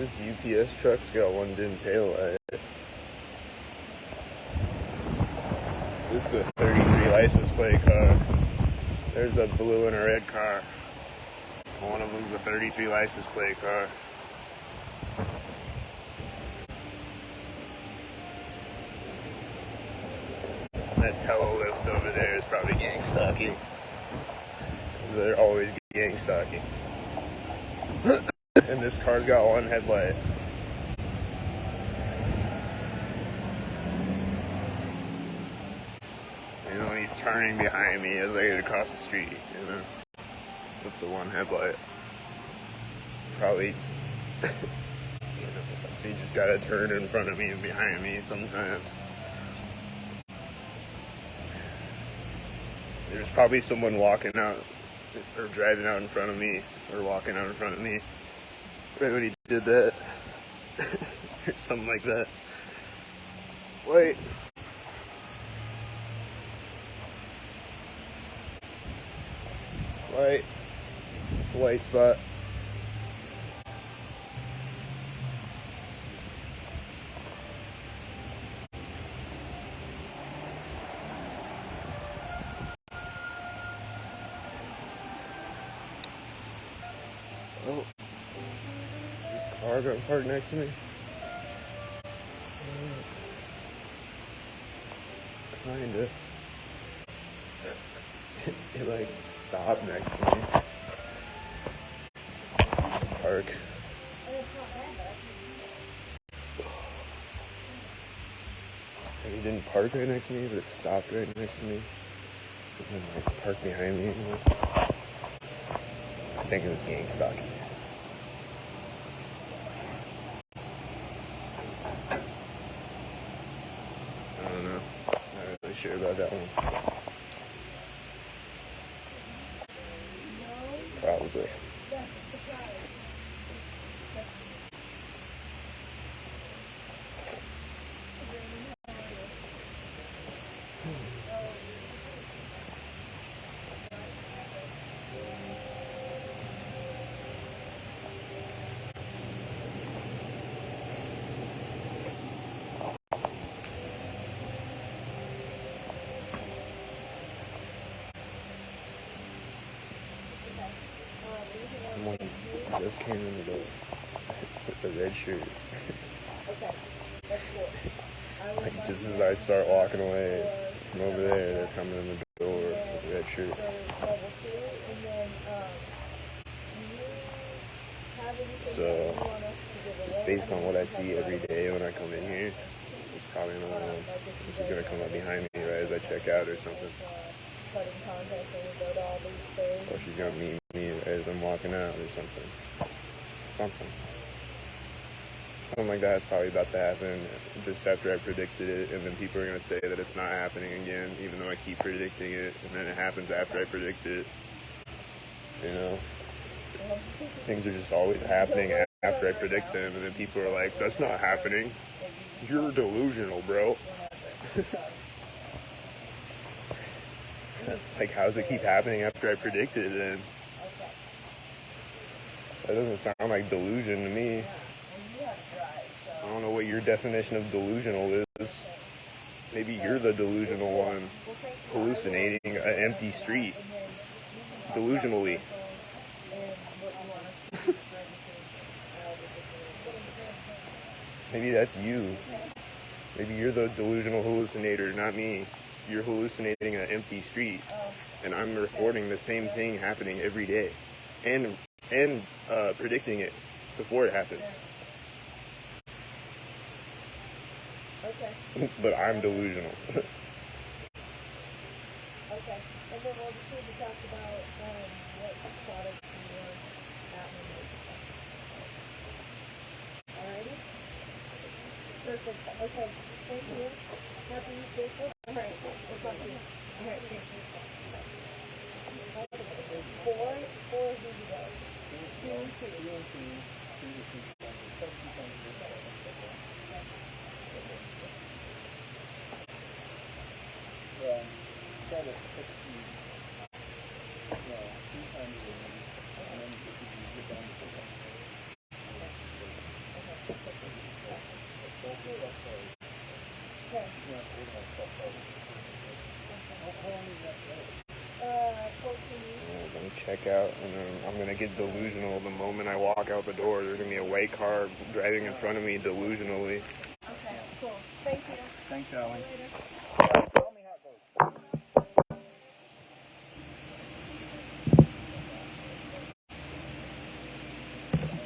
This UPS truck's got one dim tail light. This is a 33 license plate car. There's a blue and a red car. One of them's a 33 license plate car. That tello lift over there is probably gang stalking. They're always gang stalking. And this car's got one headlight. You know, he's turning behind me as I get across the street, you know, with the one headlight. Probably, you know, he just gotta turn in front of me and behind me sometimes. There's probably someone walking out or driving out in front of me or walking out in front of me right when he did that. Or something like that. Wait. White spot. Oh, is this car gonna park next to me? Kinda. It like stopped next to me. Park. It didn't park right next to me, but it stopped right next to me. And then like parked behind me. I think it was gang stalking. I don't know. Not really sure about that one. Probably. Someone just came in the door with a red shirt. Like just as I start walking away from over there, they're coming in the door with a red shirt. So, just based on what I see every day when I come in here, it's probably another one. She's gonna come up behind me right as I check out or something. Or she's gonna meet me as I'm walking out or something. Something like that is probably about to happen just after I predicted it, and then people are gonna say that it's not happening again, even though I keep predicting it, and then it happens after I predict it. You know? Things are just always happening after I predict them, and then people are like, that's not happening. You're delusional, bro. Like, how does it keep happening after I predict it then? That doesn't sound like delusion to me. I don't know what your definition of delusional is. Maybe you're the delusional one, hallucinating an empty street. Delusionally. Maybe that's you. Maybe you're the delusional hallucinator, not me. You're hallucinating an empty street, and I'm recording the same thing happening every day, and predicting it before it happens. Okay. But I'm delusional. Okay. And then we'll just need to talk about what products you want at Alrighty? Perfect. Okay. Thank you. Happy Easter. Alright. We'll talk to you. Alright. Thank you. Four video. Two. check out, and then I'm gonna get delusional the moment I walk out the door. There's gonna be a white car driving in front of me delusionally. Okay, cool. Thank you. Thanks, Alan.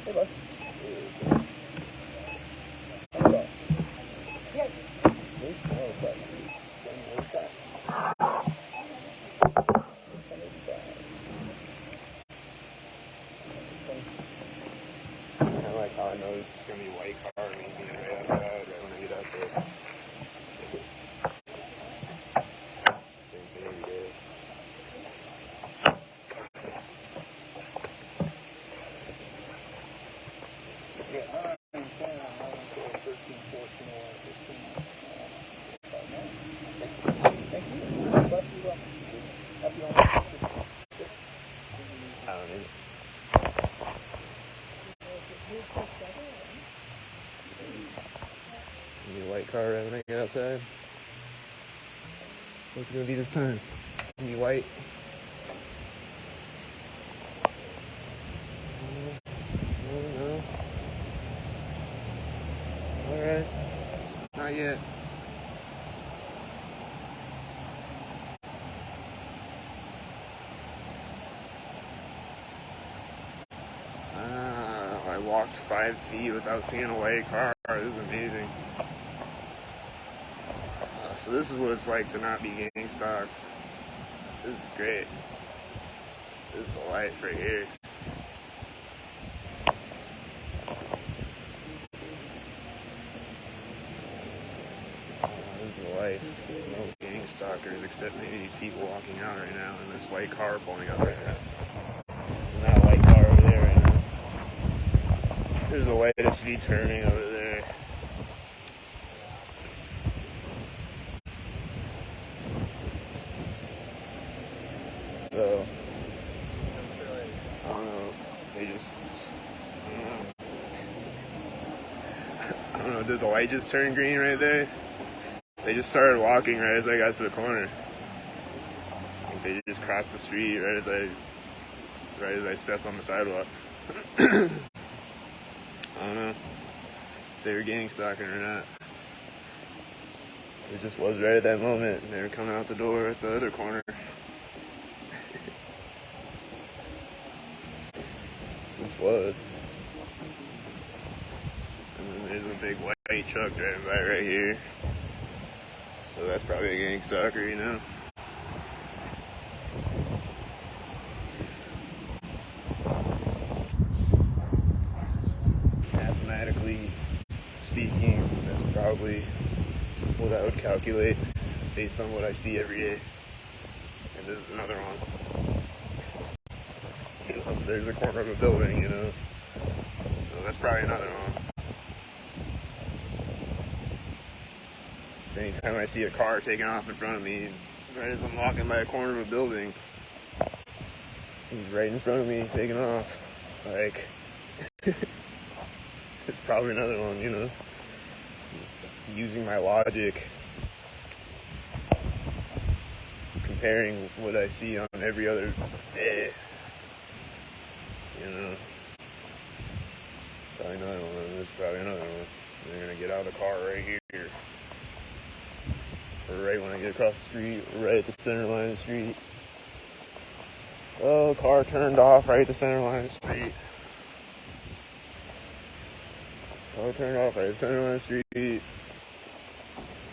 Hey, bud. Yes. It's kind of like how I know it's gonna be a white car and me being right outside right when I get out there. Same thing every day. I don't know. It's gonna be a white car right when I get outside. What's it gonna be this time? It's gonna be white. No. Alright. Not yet. I walked 5 feet without seeing a white car. This is amazing. So this is what it's like to not be gang stalked. This is great. This is the life right here. This is the life. No gang stalkers except maybe these people walking out right now and this white car pulling up right now. And that white car over there right now. There's a white SUV turning over there. So, I don't know, they just I don't know, did the light just turn green right there? They just started walking right as I got to the corner. I think they just crossed the street right as I stepped on the sidewalk. I don't know if they were gang stalking or not. It just was right at that moment. They were coming out the door at the other corner. Just was. And then there's a big white truck driving by right here. So that's probably a gang stalker, you know? Just mathematically speaking, that's probably what I would calculate based on what I see every day. And this is another one. You know, there's a corner of a building, you know? So that's probably another one. Just anytime I see a car taking off in front of me, right as I'm walking by a corner of a building, he's right in front of me taking off. Like, it's probably another one, you know? Just using my logic, comparing what I see on every other day. You know? It's probably another one. This is probably another one. They're gonna get out of the car right here. Or right when I get across the street, right at the center line of the street. Oh, car turned off right at the center line of the street. Car turned off right at the center line of the street.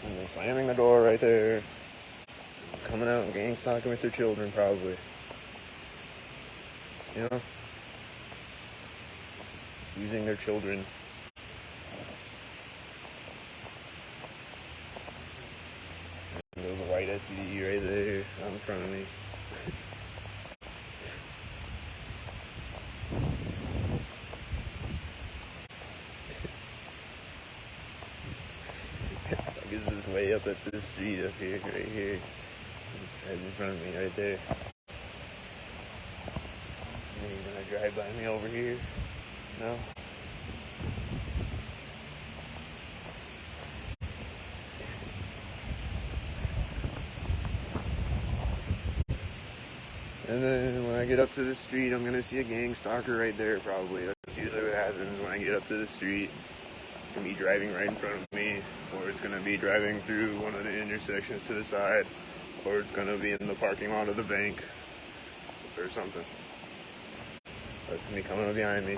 And they're slamming the door right there. Coming out and gang stalking with their children, probably. You know? Using their children. And there's a white SUV right there out in front of me. This is way up at this street up here, right here. It's right in front of me, right there. And then he's gonna drive by me over here. No? And then when I get up to the street, I'm going to see a gang stalker right there probably. That's usually what happens when I get up to the street. It's going to be driving right in front of me, or it's going to be driving through one of the intersections to the side, or it's going to be in the parking lot of the bank, or something. That's going to be coming up behind me.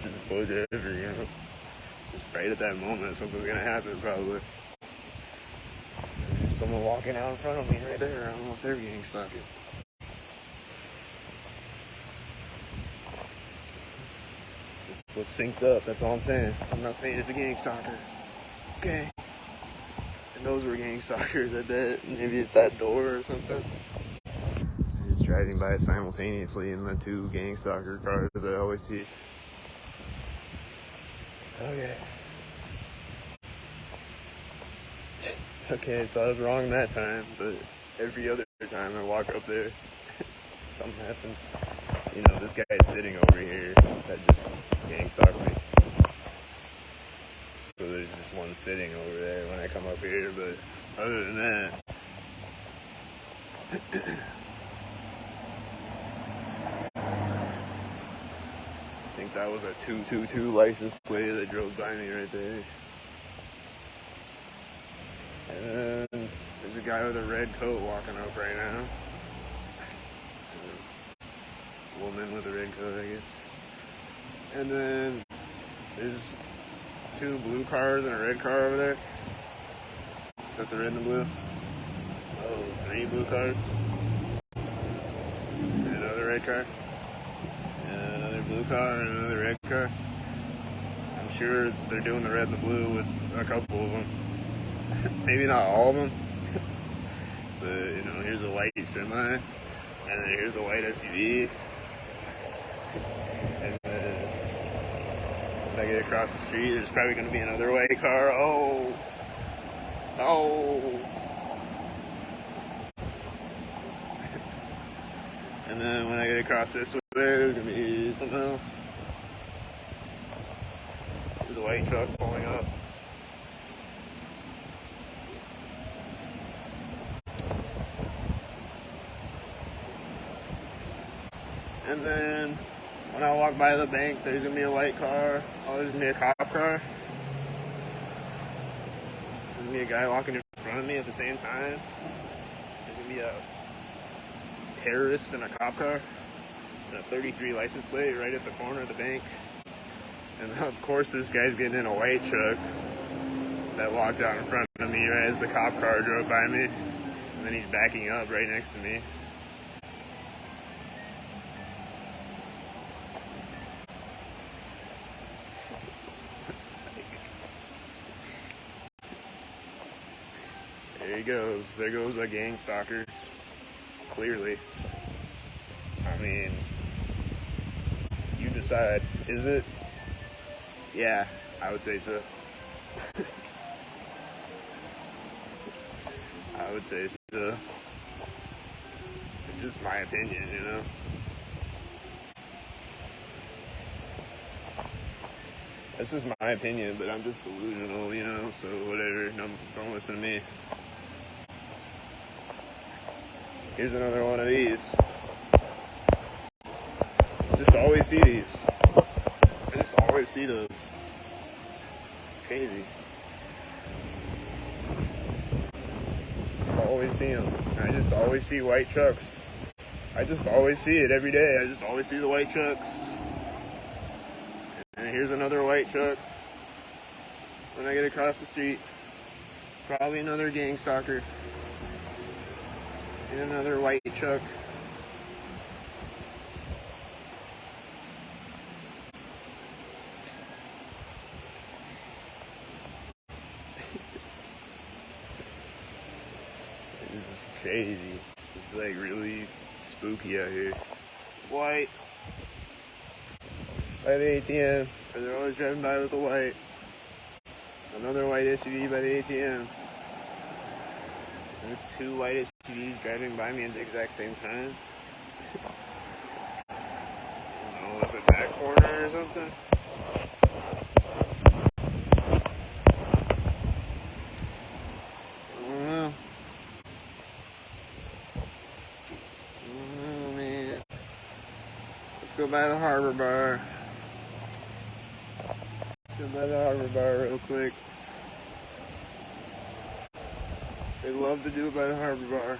Just whatever, you know. Just right at that moment, something's going to happen probably. There's someone walking out in front of me right there. I don't know if they're gang stalking. Just looks synced up, that's all I'm saying. I'm not saying it's a gang stalker. Okay. And those were gang stalkers, I bet. Maybe at that door or something. Just driving by simultaneously in the two gang stalker cars I always see. Okay. Okay, so I was wrong that time, but every other time I walk up there, something happens. You know, this guy is sitting over here that just gang stalked me. So there's just one sitting over there when I come up here, but other than that, I think that was a 222 license plate that drove by me right there. And then there's a guy with a red coat walking up right now. A woman with a red coat, I guess. And then there's two blue cars and a red car over there. Is that the red and the blue? Oh, three blue cars. And another red car. And another blue car and another red car. I'm sure they're doing the red and the blue with a couple of them. Maybe not all of them. But, you know, here's a white semi. And then here's a white SUV. And then when I get across the street, there's probably going to be another white car. Oh! And then when I get across this way, there's going to be something else. There's a white truck pulling up. And then when I walk by the bank, there's going to be a white car. Oh, there's going to be a cop car. There's going to be a guy walking in front of me at the same time. There's going to be a terrorist in a cop car. And a 33 license plate right at the corner of the bank. And of course this guy's getting in a white truck that walked out in front of me right as the cop car drove by me. And then he's backing up right next to me. There he goes. There goes a gang stalker. Clearly. I mean, you decide. Is it? Yeah, I would say so. I would say so. It's just my opinion, you know? That's just my opinion, but I'm just delusional, you know? So whatever, don't listen to me. Here's another one of these. I just always see these. I just always see those. It's crazy. Just always see them. I just always see white trucks. I just always see it every day. I just always see the white trucks. And here's another white truck. When I get across the street, probably another gang stalker. And another white truck. It's crazy. It's like really spooky out here. White. By the ATM. They're always driving by with a white. Another white SUV by the ATM. And it's two white SUVs driving by me at the exact same time. I don't know, was it that corner or something? I don't know. go by the harbor bar. Let's go by the harbor bar real quick. They love to do it by the harbor bar.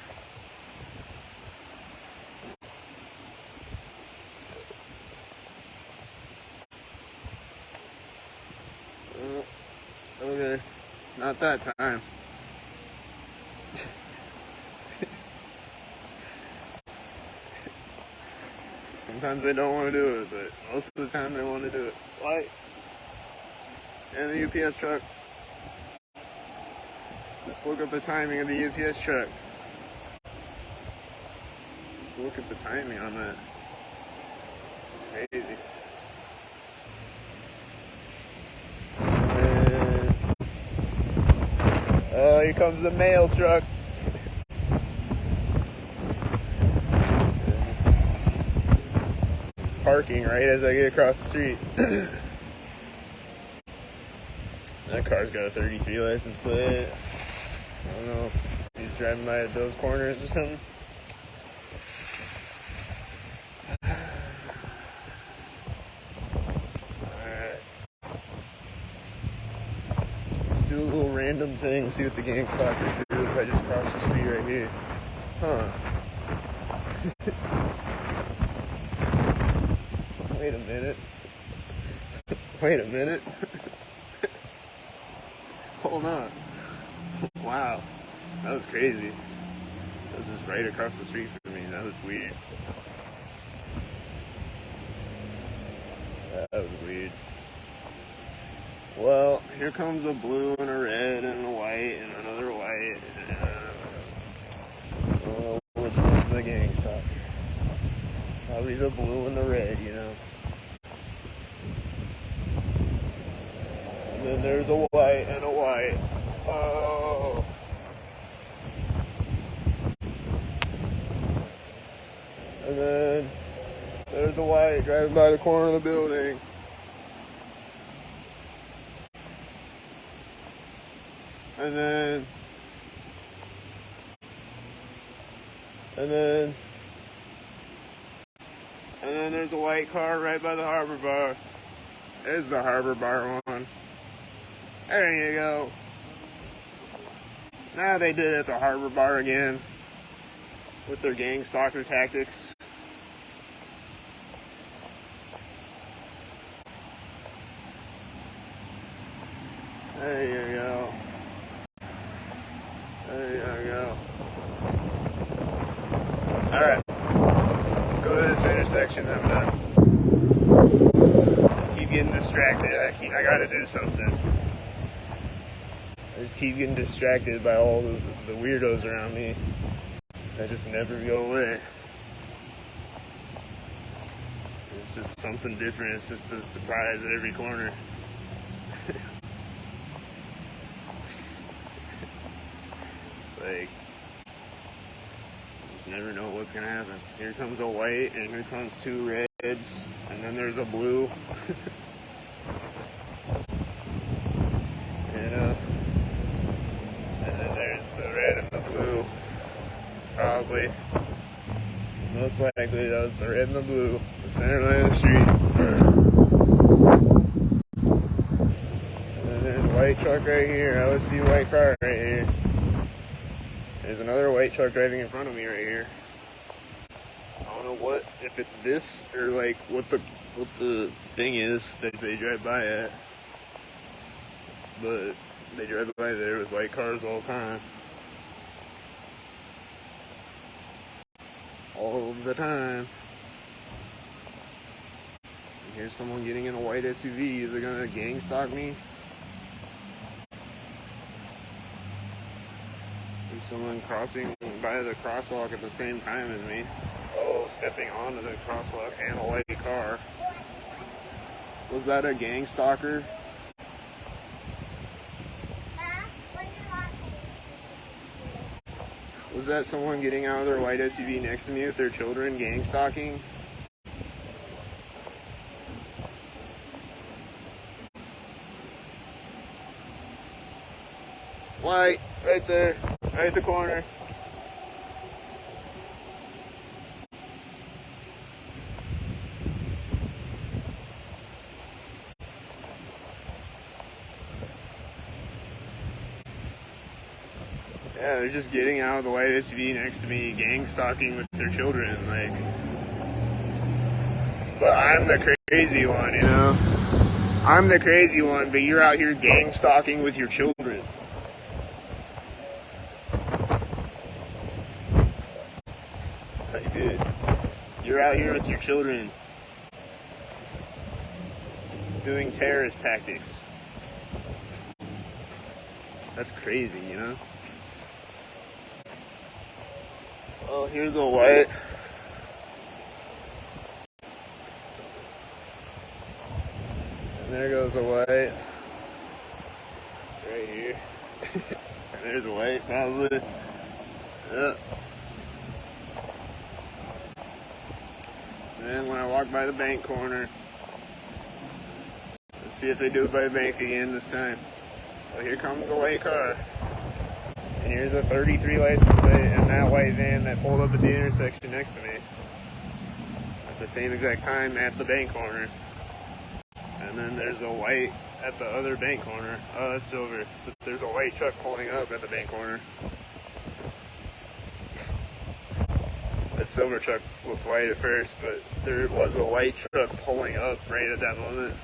Okay, not that time. Sometimes they don't want to do it, but most of the time they want to do it. Light. And the UPS truck. Just look at the timing of the UPS truck. Just look at the timing on that. Crazy. And, oh, here comes the mail truck. It's parking right as I get across the street. That car's got a 33 license plate. I don't know. He's driving by those corners or something. Alright. Let's do a little random thing, see what the gang stalkers do if I just cross the street right here. Huh. Wait a minute. Wait a minute. Hold on. Wow. That was crazy. That was just right across the street from me. That was weird. That was weird. Well, here comes a blue and a red and a white and another white. I don't know which one's the gang stalker. Probably the blue and the red, you know. And then there's a white and a white. Oh. And then there's a white driving by the corner of the building. And then there's a white car right by the harbor bar. There's the harbor bar one. There you go. Now they did it at the harbor bar again with their gang stalker tactics. There you go. There you go. Alright. Let's go to this intersection. I'm done. I keep getting distracted. I gotta do something. I just keep getting distracted by all the weirdos around me. I just never go away. It's just something different. It's just a surprise at every corner. Like, you just never know what's gonna happen. Here comes a white, and here comes two reds, and then there's a blue. You know? And then there's the red and the blue. Probably. Most likely that was the red and the blue. The center line of the street. And then there's a white truck right here. I always see a white car right here. There's another white truck driving in front of me right here. I don't know what, if it's this or like what the thing is that they drive by at. But they drive by there with white cars all the time. All the time. And here's someone getting in a white SUV. Is it gonna gang stalk me? There's someone crossing by the crosswalk at the same time as me. Oh, stepping onto the crosswalk and a white car. Was that a gang stalker? Was that someone getting out of their white SUV next to me with their children gang stalking? White, right there, right at the corner. Yeah, they're just getting out of the white SUV next to me, gang stalking with their children. Like, but I'm the crazy one, you know? I'm the crazy one, but you're out here gang stalking with your children. Like, dude, you're out here with your children doing terrorist tactics. That's crazy, you know? Oh, here's a white. And there goes a white. Right here. And there's a white, probably. And then when I walk by the bank corner, let's see if they do it by the bank again this time. Well, here comes a white car. And here's a 33 license plate and that white van that pulled up at the intersection next to me at the same exact time at the bank corner. And then there's a white at the other bank corner. Oh, that's silver. But there's a white truck pulling up at the bank corner. That silver truck looked white at first, but there was a white truck pulling up right at that moment,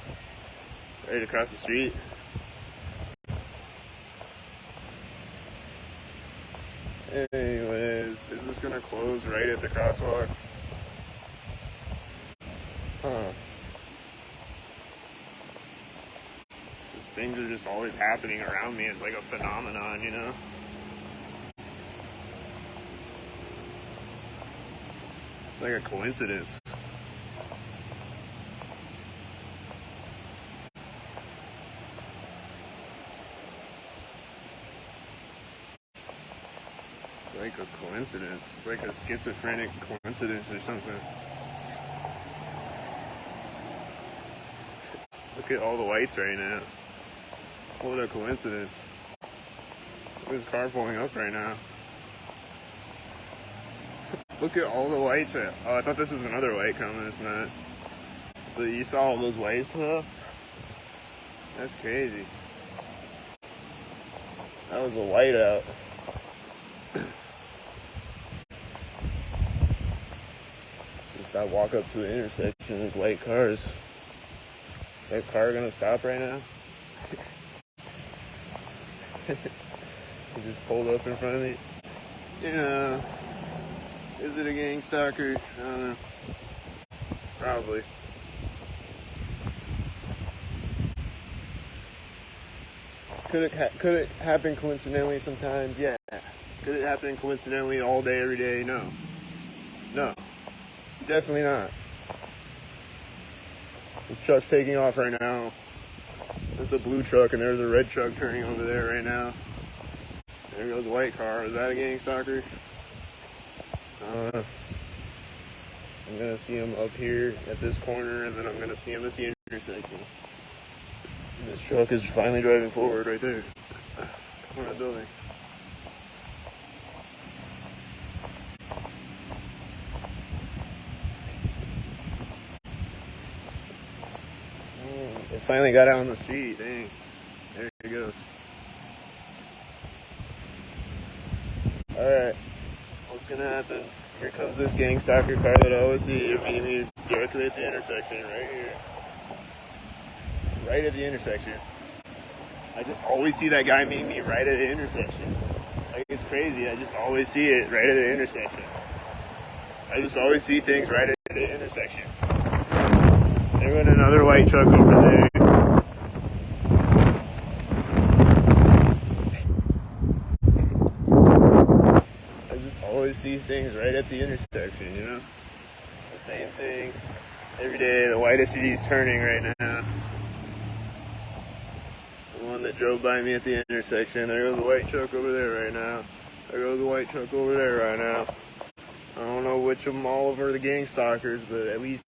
right across the street. Anyways, is this gonna close right at the crosswalk? Huh. It's just things are just always happening around me. It's like a phenomenon, you know? It's like a coincidence. It's like a coincidence. It's like a schizophrenic coincidence or something. Look at all the whites right now. What a coincidence. Look at this car pulling up right now. Look at all the whites. Oh, I thought this was another white coming. It's not. But you saw all those whites though? That's crazy. That was a white out. It's just I walk up to an intersection, there's white cars. Is that car gonna stop right now? He just pulled up in front of me. You know, is it a gang stalker? I don't know. Probably. Could it happen coincidentally sometimes? Yeah. Could it happen coincidentally all day, every day? No. No. Definitely not. This truck's taking off right now. There's a blue truck and there's a red truck turning over there right now. There goes a white car. Is that a gang stalker? I'm gonna see him up here at this corner, and then I'm gonna see him at the intersection. And this truck is finally driving forward right there. Corner of the building. It finally got out on the street. Dang. There it goes. Alright. What's gonna happen? Here comes this gang stalker car that I always see meeting me directly at the intersection, right here. Right at the intersection. I just always see that guy meeting me right at the intersection. Like, it's crazy. I just always see it right at the intersection. I just always see things right at the intersection. There went another white truck over there. I just always see things right at the intersection, you know? The same thing every day. The white SUV's turning right now. The one that drove by me at the intersection. There goes the white truck over there right now. There goes the white truck over there right now. I don't know which of them all of them are the gang stalkers, but at least